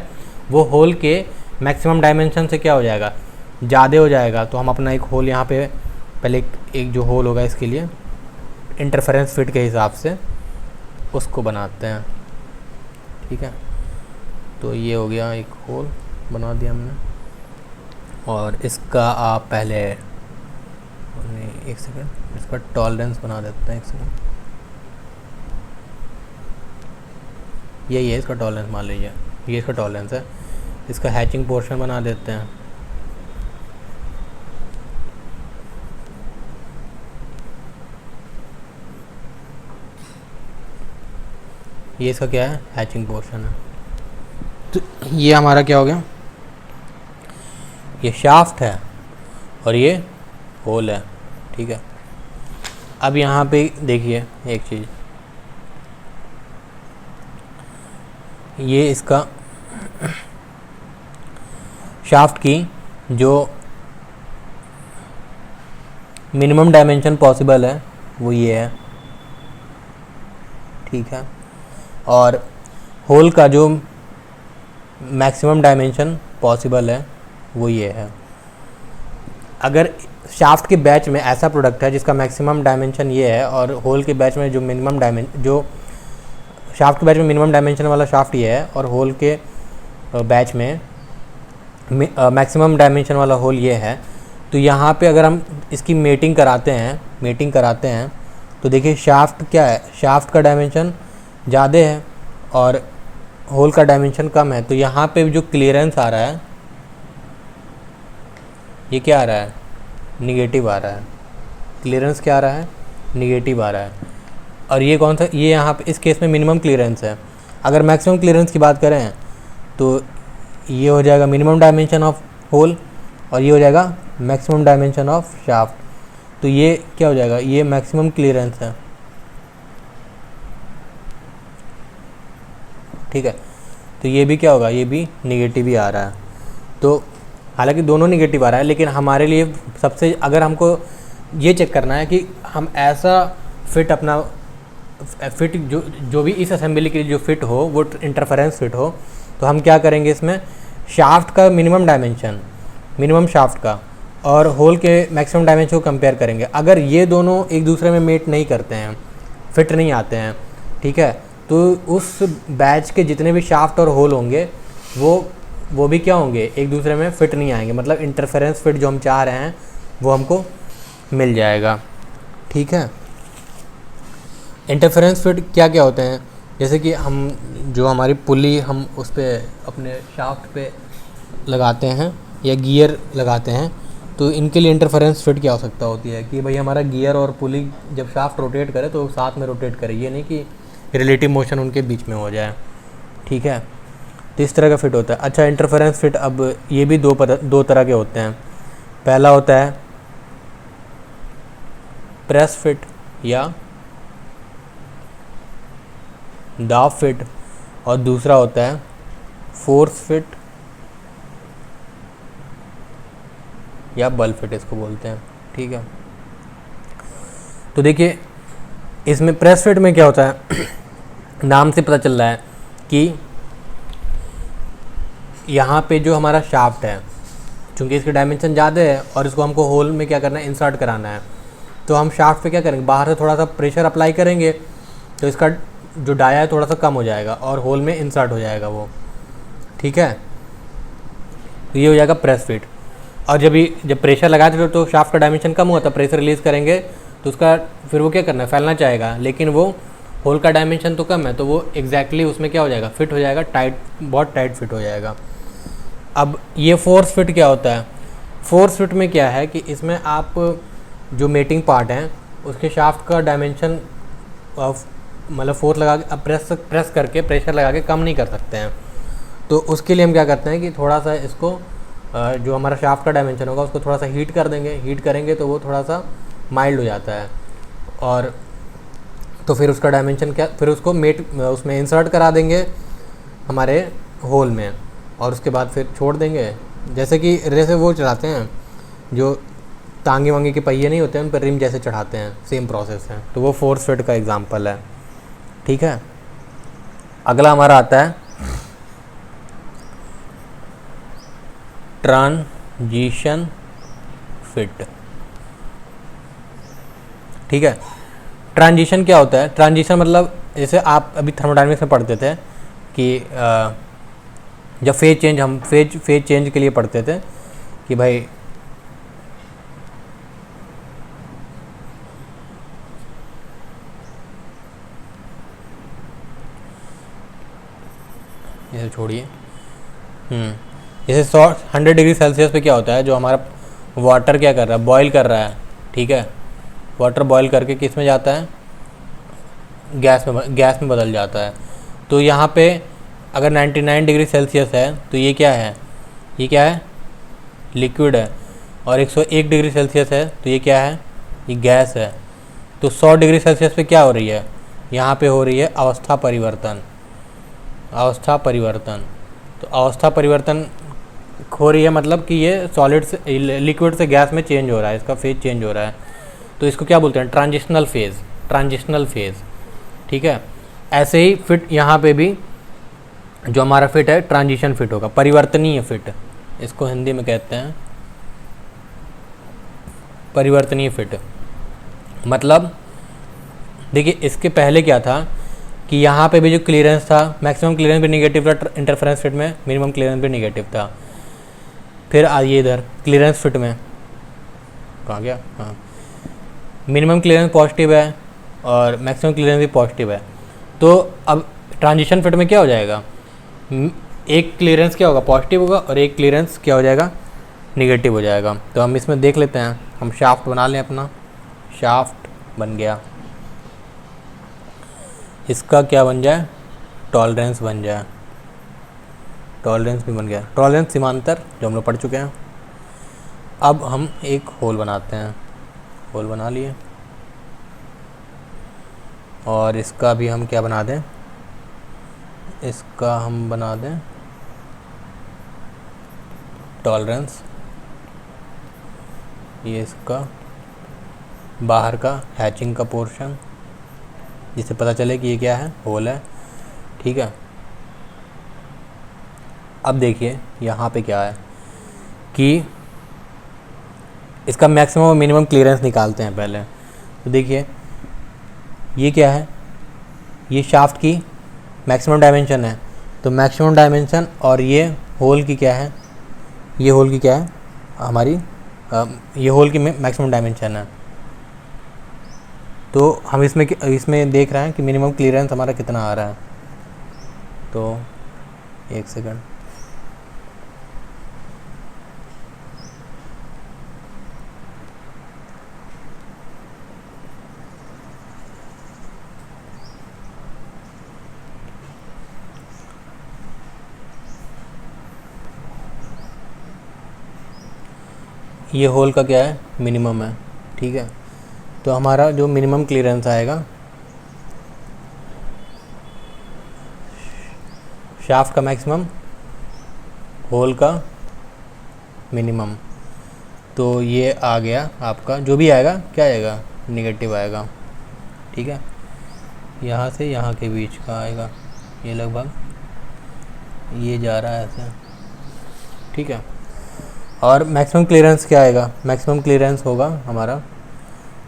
वो होल के मैक्सिमम डायमेंशन से क्या हो जाएगा, ज़्यादा हो जाएगा। तो हम अपना एक होल यहाँ पे पहले एक जो होल होगा इसके लिए इंटरफेरेंस फिट के हिसाब से उसको बनाते हैं। ठीक है, तो ये हो गया, एक होल बना दिया हमने, और इसका आप पहले, एक सेकंड, इसका टॉलरेंस बना देते हैं, एक सेकंड, यही है इसका टॉलरेंस, मान लीजिए ये इसका टॉलरेंस है। इसका हैचिंग पोर्शन बना देते हैं। ये इसका क्या है, हैचिंग पोर्शन है। तो ये हमारा क्या हो गया, ये शाफ्ट है और ये होल है। ठीक है, अब यहाँ पे देखिए एक चीज़, ये इसका शाफ्ट की जो मिनिमम डायमेंशन पॉसिबल है वो ये है। ठीक है, और होल का जो मैक्सिमम डायमेंशन पॉसिबल है वो ये है। अगर शाफ्ट के बैच में ऐसा प्रोडक्ट है जिसका मैक्सिमम डायमेंशन ये है, और होल के बैच में जो मिनिमम डायमेंशन, जो शाफ्ट के बैच में मिनिमम डायमेंशन वाला शाफ्ट ये है, और होल के बैच में मैक्सिमम डायमेंशन वाला होल ये है, तो यहाँ पे अगर हम इसकी मेटिंग कराते हैं तो देखिए शाफ्ट क्या है, शाफ्ट का डायमेंशन ज़्यादा है और होल का डायमेंशन कम है। तो यहाँ पे जो क्लियरेंस आ रहा है ये क्या आ रहा है, निगेटिव आ रहा है। क्लियरेंस क्या आ रहा है, निगेटिव आ रहा है। और ये कौन सा, ये यहाँ पे इस केस में मिनिमम क्लियरेंस है। अगर मैक्सिमम क्लियरेंस की बात करें तो ये हो जाएगा मिनिमम डायमेंशन ऑफ होल, और ये हो जाएगा मैक्सिमम डायमेंशन ऑफ शाफ्ट। तो ये क्या हो जाएगा, ये मैक्सिमम क्लियरेंस है। ठीक है, तो ये भी क्या होगा, ये भी निगेटिव ही आ रहा है। तो हालांकि दोनों निगेटिव आ रहा है, लेकिन हमारे लिए सबसे, अगर हमको ये चेक करना है कि हम ऐसा फिट अपना फिट जो भी इस असेंबली के लिए जो फिट हो वो इंटरफेरेंस फिट हो, तो हम क्या करेंगे, इसमें शाफ्ट का मिनिमम डायमेंशन, मिनिमम शाफ्ट का, और होल के मैक्सिमम डायमेंशन को कंपेयर करेंगे। अगर ये दोनों एक दूसरे में मेट नहीं करते हैं, फिट नहीं आते हैं, ठीक है, तो उस बैच के जितने भी शाफ्ट और होल होंगे वो भी क्या होंगे, एक दूसरे में फिट नहीं आएंगे। मतलब इंटरफेरेंस फिट जो हम चाह रहे हैं वो हमको मिल जाएगा। ठीक है, इंटरफेरेंस फिट क्या क्या होते हैं, जैसे कि हम जो हमारी पुली हम उस पर अपने शाफ्ट पे लगाते हैं या गियर लगाते हैं, तो इनके लिए इंटरफेरेंस फिट क्या हो सकता होती है कि भाई हमारा गियर और पुली जब शाफ्ट रोटेट करे तो साथ में रोटेट करे, ये नहीं कि रिलेटिव मोशन उनके बीच में हो जाए, ठीक है। तो इस तरह का फिट होता है। अच्छा, इंटरफेरेंस फिट अब ये भी दो तरह के होते हैं। पहला होता है प्रेस फिट या दाव फिट, और दूसरा होता है फोर्स फिट या बल फिट, इसको बोलते हैं, ठीक है। तो देखिए इसमें प्रेस फिट में क्या होता है नाम से पता चल रहा है कि यहाँ पे जो हमारा शाफ्ट है, चूँकि इसके डायमेंशन ज़्यादा है और इसको हमको होल में क्या करना है, इंसर्ट कराना है, तो हम शाफ्ट पे क्या करेंगे, बाहर से थोड़ा सा प्रेशर अप्लाई करेंगे तो इसका जो डाया है थोड़ा सा कम हो जाएगा और होल में इंसर्ट हो जाएगा वो, ठीक है। तो ये हो जाएगा प्रेस फिट। और जब प्रेशर लगाते थे तो शाफ्ट का डायमेंशन कम हुआ था, प्रेशर रिलीज़ करेंगे तो उसका फिर वो क्या करना है, फैलना चाहेगा, लेकिन वो होल का डायमेंशन तो कम है, तो वो एग्जैक्टली उसमें क्या हो जाएगा, फिट हो जाएगा, टाइट, बहुत टाइट फिट हो जाएगा। अब ये फोर्स फिट क्या होता है, फोर्स फिट में क्या है कि इसमें आप जो मेटिंग पार्ट हैं उसके शाफ्ट का डायमेंशन मतलब फोर्स लगा के प्रेस करके प्रेशर लगा के कम नहीं कर सकते हैं। तो उसके लिए हम क्या करते हैं कि थोड़ा सा इसको जो हमारा शाफ्ट का डायमेंशन होगा उसको थोड़ा सा हीट कर देंगे, हीट करेंगे तो वो थोड़ा सा माइल्ड हो जाता है, और तो फिर उसका डायमेंशन क्या, फिर उसको उसमें इंसर्ट करा देंगे हमारे होल में, और उसके बाद फिर छोड़ देंगे। जैसे कि जैसे वो चढ़ाते हैं जो टांगे वांगे के पहिए नहीं होते हैं, उन पर रिम जैसे चढ़ाते हैं, सेम प्रोसेस है। तो वो फोर्स फिट का एग्जांपल है, ठीक है। अगला हमारा आता है ट्रांजिशन फिट, ठीक है। ट्रांजिशन क्या होता है, ट्रांजिशन मतलब जैसे आप अभी थर्मोडायनेमिक्स में पढ़ते थे कि जब फेज चेंज, हम फेज चेंज के लिए पढ़ते थे कि भाई ये छोड़िए, जैसे 100 डिग्री सेल्सियस पे क्या होता है, जो हमारा वाटर क्या कर रहा है, बॉईल कर रहा है, ठीक है। वाटर बॉईल करके किस में जाता है, गैस में बदल जाता है। तो यहाँ पे अगर 99 डिग्री सेल्सियस है तो ये क्या है, ये क्या है, लिक्विड है, और 101 डिग्री सेल्सियस है तो ये क्या है, ये गैस है। तो 100 डिग्री सेल्सियस पे क्या हो रही है, यहाँ पे हो रही है अवस्था परिवर्तन, अवस्था परिवर्तन। तो अवस्था परिवर्तन हो रही है मतलब कि ये सॉलिड से लिक्विड से गैस में चेंज हो रहा है, इसका फेज चेंज हो रहा है, तो इसको क्या बोलते हैं, ट्रांजिशनल फेज़, ट्रांजिशनल फेज़, ठीक है। ऐसे ही फिट यहाँ पे भी जो हमारा फिट है ट्रांजिशन फिट होगा, परिवर्तनीय फिट, इसको हिंदी में कहते हैं परिवर्तनीय फिट। मतलब देखिए इसके पहले क्या था कि यहाँ पे भी जो क्लियरेंस था, मैक्सिमम क्लियरेंस भी निगेटिव था इंटरफेरेंस फिट में, मिनिमम क्लियरेंस भी निगेटिव था। फिर आइए इधर क्लियरेंस फिट में, कहाँ गया, हाँ, मिनिमम क्लियरेंस पॉजिटिव है और मैक्सिमम क्लियरेंस भी पॉजिटिव है। तो अब ट्रांजिशन फिट में क्या हो जाएगा, एक क्लियरेंस क्या होगा, पॉजिटिव होगा, और एक क्लियरेंस क्या हो जाएगा, निगेटिव हो जाएगा। तो हम इसमें देख लेते हैं, हम शाफ्ट बना लें, अपना शाफ्ट बन गया, इसका क्या बन जाए, टॉलरेंस बन जाए, टॉलरेंस भी बन गया, टॉलरेंस सीमांतर जो हम लोग पढ़ चुके हैं। अब हम एक होल बनाते हैं, होल बना लिए, और इसका भी हम क्या बना दें, इसका हम बना दें टॉलरेंस, ये इसका बाहर का हैचिंग का पोर्शन, जिससे पता चले कि ये क्या है, होल है, ठीक है। अब देखिए यहाँ पे क्या है कि इसका मैक्सिमम और मिनिमम क्लियरेंस निकालते हैं पहले। तो देखिए ये क्या है, ये शाफ्ट की मैक्सिमम डायमेंशन है, तो मैक्सिमम डायमेंशन, और ये होल की क्या है, ये होल की क्या है हमारी, ये होल की मैक्सिमम डायमेंशन है, तो हम इसमें देख रहे हैं कि मिनिमम क्लियरेंस हमारा कितना आ रहा है। तो एक सेकंड, ये होल का क्या है, मिनिमम है, ठीक है। तो हमारा जो मिनिमम क्लियरेंस आएगा शाफ्ट का मैक्सिमम, होल का मिनिमम, तो ये आ गया आपका, जो भी आएगा क्या आएगा, नेगेटिव आएगा, ठीक है। यहाँ से यहाँ के बीच का आएगा, ये लगभग ये जा रहा है ऐसे, ठीक है। और मैक्सिमम क्लियरेंस क्या आएगा, मैक्सिमम क्लियरेंस होगा हमारा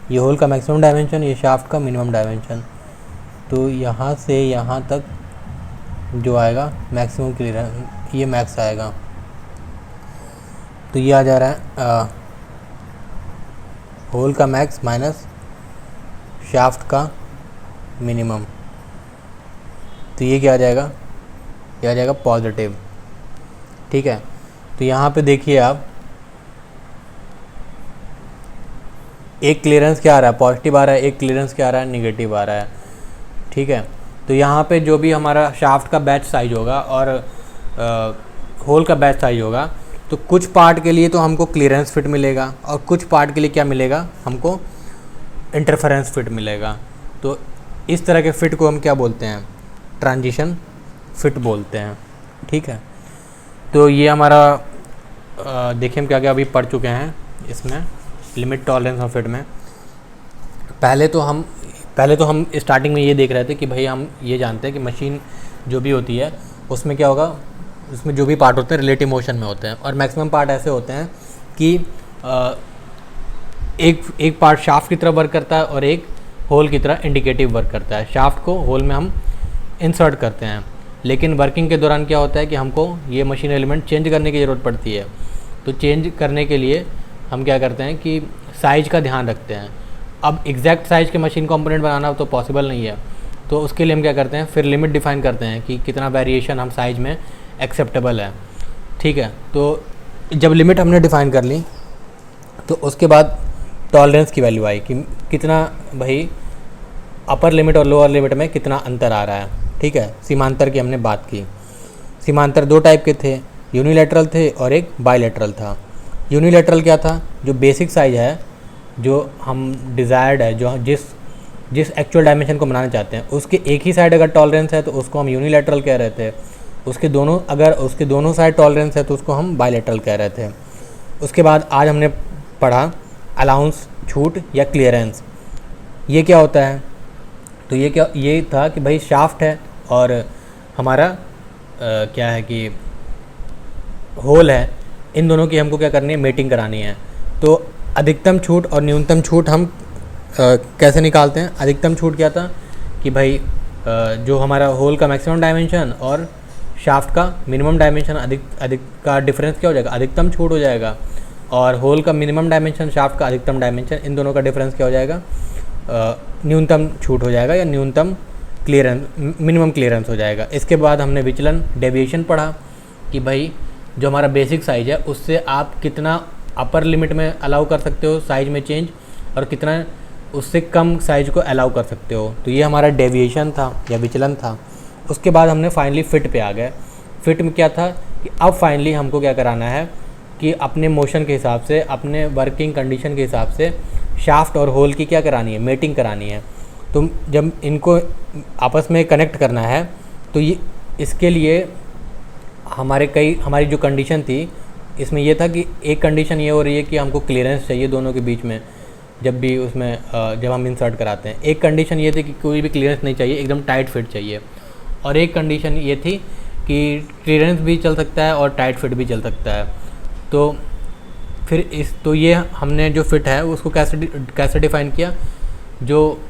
ये होल का मैक्सिमम डायमेंशन, ये शाफ्ट का मिनिमम डायमेंशन। तो यहाँ से यहाँ तक जो आएगा मैक्सिमम क्लियरेंस, ये मैक्स आएगा। तो ये आ जा रहा है होल का मैक्स माइनस शाफ्ट का मिनिमम। तो ये क्या आ जाएगा, ये आ जाएगा पॉजिटिव, ठीक है। तो यहाँ पे देखिए आप, एक क्लियरेंस क्या आ रहा है, पॉजिटिव आ रहा है, एक क्लियरेंस क्या आ रहा है, निगेटिव आ रहा है, ठीक है। तो यहाँ पे जो भी हमारा शाफ्ट का बैच साइज होगा और होल का बैच साइज होगा, तो कुछ पार्ट के लिए तो हमको क्लियरेंस फिट मिलेगा और कुछ पार्ट के लिए क्या मिलेगा, हमको इंटरफेरेंस फिट मिलेगा। तो इस तरह के फिट को हम क्या बोलते हैं, ट्रांजिशन फिट बोलते हैं, ठीक है। तो ये हमारा देखिए हम क्या क्या अभी पढ़ चुके हैं इसमें, लिमिट टॉलरेंस और फिट में। पहले तो हम स्टार्टिंग में ये देख रहे थे कि भाई हम ये जानते हैं कि मशीन जो भी होती है उसमें क्या होगा, उसमें जो भी पार्ट होते हैं रिलेटिव मोशन में होते हैं, और मैक्सिमम पार्ट ऐसे होते हैं कि एक पार्ट शाफ्ट की तरह वर्क करता है और एक होल की तरह इंडिकेटिव वर्क करता है। शाफ्ट को होल में हम इंसर्ट करते हैं, लेकिन वर्किंग के दौरान क्या होता है कि हमको ये मशीन एलिमेंट चेंज करने की ज़रूरत पड़ती है। तो चेंज करने के लिए हम क्या करते हैं कि साइज़ का ध्यान रखते हैं। अब एग्जैक्ट साइज़ के मशीन कंपोनेंट बनाना तो पॉसिबल नहीं है, तो उसके लिए हम क्या करते हैं, फिर लिमिट डिफाइन करते हैं कि कितना वेरिएशन हम साइज़ में एक्सेप्टेबल है, ठीक है। तो जब लिमिट हमने डिफ़ाइन कर ली तो उसके बाद टॉलरेंस की वैल्यू आई कि कितना भाई अपर लिमिट और लोअर लिमिट में कितना अंतर आ रहा है, ठीक है। सीमांतर की हमने बात की। सीमांतर दो टाइप के थे, यूनिलैटरल थे और एक बायलैटरल था। यूनिलैटरल क्या था, जो बेसिक साइज है, जो हम डिज़ायर्ड है, जो जिस एक्चुअल डायमेंशन को बनाना चाहते हैं उसके एक ही साइड अगर टॉलरेंस है तो उसको हम यूनिलैटरल कह रहे थे। उसके दोनों साइड टॉलरेंस है तो उसको हम बायलैटरल कह रहे थे। उसके बाद आज हमने पढ़ा अलाउंस, छूट या क्लियरेंस। ये क्या होता है, तो ये था कि भाई शाफ्ट है और हमारा क्या है कि होल है, इन दोनों की हमको क्या करनी है, मेटिंग करानी है। तो अधिकतम छूट और न्यूनतम छूट हम कैसे निकालते हैं। अधिकतम छूट क्या था कि भाई जो हमारा होल का मैक्सिमम डायमेंशन और शाफ्ट का मिनिमम डायमेंशन अधिक का डिफरेंस क्या हो जाएगा, अधिकतम छूट हो जाएगा। और होल का मिनिमम डायमेंशन, शाफ्ट का अधिकतम डायमेंशन, इन दोनों का डिफरेंस क्या हो जाएगा, न्यूनतम छूट हो जाएगा या न्यूनतम क्लियरेंस, मिनिमम क्लियरेंस हो जाएगा। इसके बाद हमने विचलन, डेविएशन पढ़ा कि भाई जो हमारा बेसिक साइज़ है उससे आप कितना अपर लिमिट में अलाउ कर सकते हो साइज़ में चेंज, और कितना उससे कम साइज़ को अलाउ कर सकते हो। तो ये हमारा डेविएशन था या विचलन था। उसके बाद हमने फाइनली फिट पे आ गए। फिट में क्या था कि अब फाइनली हमको क्या कराना है कि अपने मोशन के हिसाब से, अपने वर्किंग कंडीशन के हिसाब से शाफ्ट और होल की क्या करानी है, मेटिंग करानी है। तो जब इनको आपस में कनेक्ट करना है तो ये इसके लिए हमारी जो कंडीशन थी इसमें ये था कि एक कंडीशन ये हो रही है कि हमको क्लियरेंस चाहिए दोनों के बीच में, जब भी उसमें जब हम इंसर्ट कराते हैं। एक कंडीशन ये थी कि कोई भी क्लियरेंस नहीं चाहिए, एकदम टाइट फिट चाहिए। और एक कंडीशन ये थी कि क्लियरेंस भी चल सकता है और टाइट फिट भी चल सकता है। तो फिर ये हमने जो फिट है उसको कैसे डिफ़ाइन किया, जो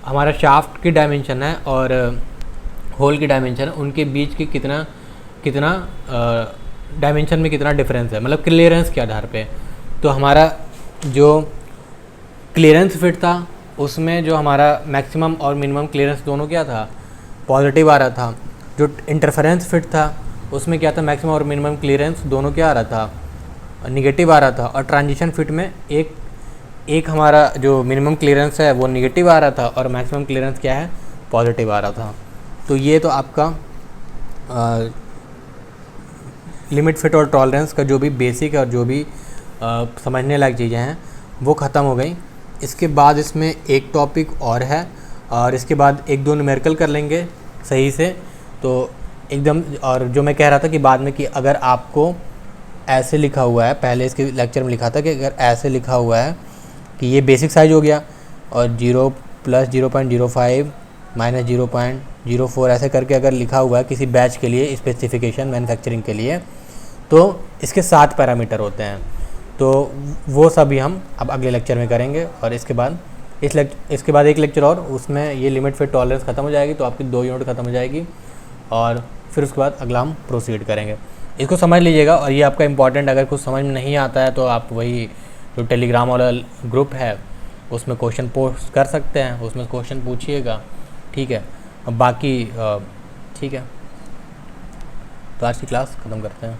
हमारा शाफ्ट की डायमेंशन है और होल की डायमेंशन है, उनके बीच की कितना डायमेंशन में कितना डिफरेंस है, मतलब क्लियरेंस के आधार पे। तो हमारा जो क्लियरेंस फिट था उसमें जो हमारा मैक्सिमम और मिनिमम क्लियरेंस दोनों क्या था, पॉजिटिव आ रहा था। जो इंटरफेरेंस फिट था उसमें क्या था, मैक्सिमम और मिनिमम क्लियरेंस दोनों क्या आ रहा था, निगेटिव आ रहा था। और ट्रांजिशन फिट में एक हमारा जो मिनिमम क्लियरेंस है वो निगेटिव आ रहा था और मैक्सिमम क्लियरेंस क्या है, पॉजिटिव आ रहा था। तो ये तो आपका लिमिट फिट और टॉलरेंस का जो भी बेसिक है और जो भी समझने लायक चीज़ें हैं वो ख़त्म हो गई। इसके बाद इसमें एक टॉपिक और है और इसके बाद एक दो न्यूमेरिकल कर लेंगे सही से, तो एकदम। और जो मैं कह रहा था कि बाद में कि अगर आपको ऐसे लिखा हुआ है, पहले इसके लेक्चर में लिखा था कि अगर ऐसे लिखा हुआ है कि ये बेसिक साइज हो गया और 0 + 0.05 - 0.04 ऐसे करके अगर लिखा हुआ है किसी बैच के लिए, स्पेसिफिकेशन मैन्युफैक्चरिंग के लिए, तो इसके 7 पैरामीटर होते हैं। तो वो सभी हम अब अगले लेक्चर में करेंगे। और इसके बाद इसके बाद एक लेक्चर और, उसमें ये लिमिट फिट टॉलरेंस ख़त्म हो जाएगी, तो आपकी 2 यूनिट ख़त्म हो जाएगी। और फिर उसके बाद अगला हम प्रोसीड करेंगे। इसको समझ लीजिएगा। और ये आपका इंपॉर्टेंट, अगर कुछ समझ में नहीं आता है तो आप वही जो टेलीग्राम वाला ग्रुप है उसमें क्वेश्चन पोस्ट कर सकते हैं, उसमें क्वेश्चन पूछिएगा, ठीक है। अब बाकी ठीक है, तो आज की क्लास ख़त्म करते हैं।